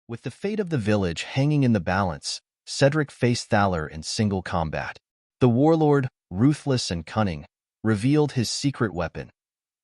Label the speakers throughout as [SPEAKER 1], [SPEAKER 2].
[SPEAKER 1] With the fate of the village hanging in the balance, Cedric faced Thaler in single combat. The warlord, ruthless and cunning, revealed his secret weapon,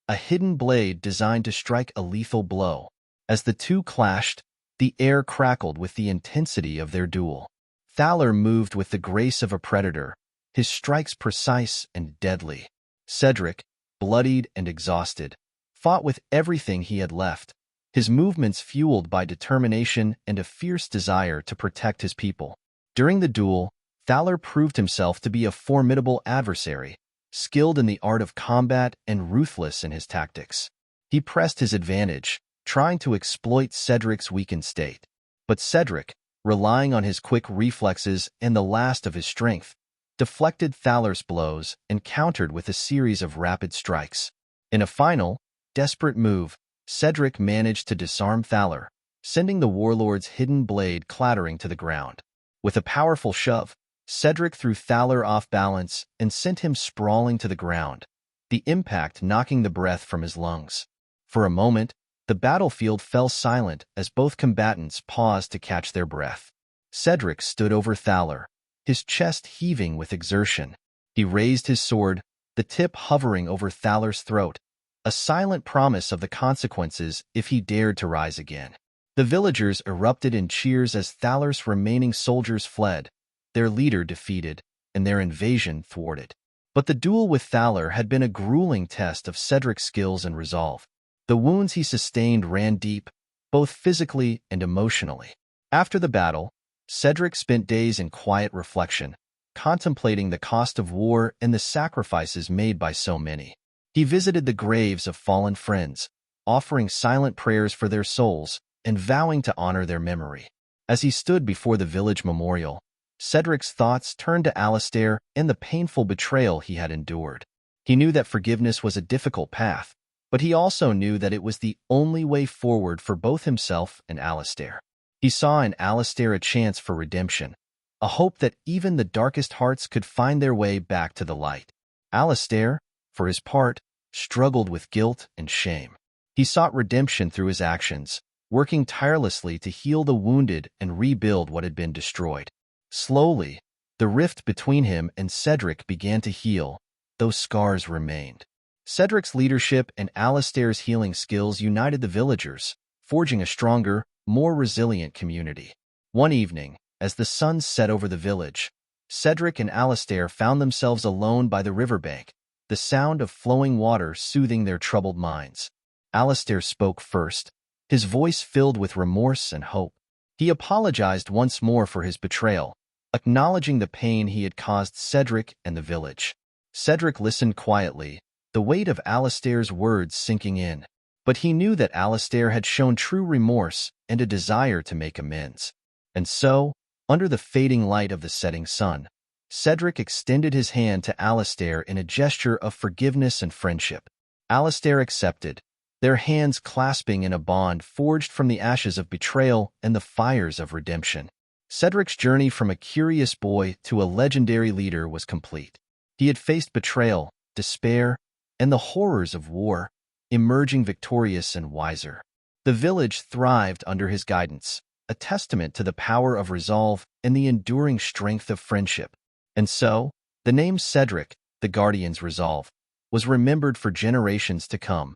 [SPEAKER 1] a hidden blade designed to strike a lethal blow. As the two clashed, the air crackled with the intensity of their duel. Thaler moved with the grace of a predator, his strikes precise and deadly. Cedric, bloodied and exhausted, fought with everything he had left, his movements fueled by determination and a fierce desire to protect his people. During the duel, Thaler proved himself to be a formidable adversary, skilled in the art of combat and ruthless in his tactics. He pressed his advantage, trying to exploit Cedric's weakened state. But Cedric, relying on his quick reflexes and the last of his strength, deflected Thaler's blows and countered with a series of rapid strikes. In a final, desperate move, Cedric managed to disarm Thaler, sending the warlord's hidden blade clattering to the ground. With a powerful shove, Cedric threw Thaler off balance and sent him sprawling to the ground, the impact knocking the breath from his lungs. For a moment, the battlefield fell silent as both combatants paused to catch their breath. Cedric stood over Thaler, his chest heaving with exertion. He raised his sword, the tip hovering over Thaler's throat, a silent promise of the consequences if he dared to rise again. The villagers erupted in cheers as Thaler's remaining soldiers fled, their leader defeated, and their invasion thwarted. But the duel with Thaler had been a grueling test of Cedric's skills and resolve. The wounds he sustained ran deep, both physically and emotionally. After the battle, Cedric spent days in quiet reflection, contemplating the cost of war and the sacrifices made by so many. He visited the graves of fallen friends, offering silent prayers for their souls and vowing to honor their memory. As he stood before the village memorial, Cedric's thoughts turned to Alistair and the painful betrayal he had endured. He knew that forgiveness was a difficult path, but he also knew that it was the only way forward for both himself and Alistair. He saw in Alistair a chance for redemption, a hope that even the darkest hearts could find their way back to the light. Alistair, for his part, struggled with guilt and shame. He sought redemption through his actions, working tirelessly to heal the wounded and rebuild what had been destroyed. Slowly, the rift between him and Cedric began to heal, though scars remained. Cedric's leadership and Alistair's healing skills united the villagers, forging a stronger, more resilient community. One evening, as the sun set over the village, Cedric and Alistair found themselves alone by the riverbank, the sound of flowing water soothing their troubled minds. Alistair spoke first, his voice filled with remorse and hope. He apologized once more for his betrayal, acknowledging the pain he had caused Cedric and the village. Cedric listened quietly, the weight of Alistair's words sinking in. But he knew that Alistair had shown true remorse and a desire to make amends. And so, under the fading light of the setting sun, Cedric extended his hand to Alistair in a gesture of forgiveness and friendship. Alistair accepted, their hands clasping in a bond forged from the ashes of betrayal and the fires of redemption. Cedric's journey from a curious boy to a legendary leader was complete. He had faced betrayal, despair, and the horrors of war, emerging victorious and wiser. The village thrived under his guidance, a testament to the power of resolve and the enduring strength of friendship. And so, the name Cedric, the Guardian's Resolve, was remembered for generations to come,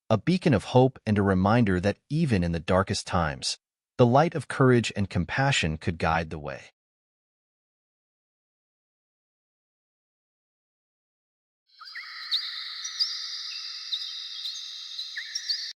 [SPEAKER 1] a beacon of hope and a reminder that even in the darkest times, the light of courage and compassion could guide the way.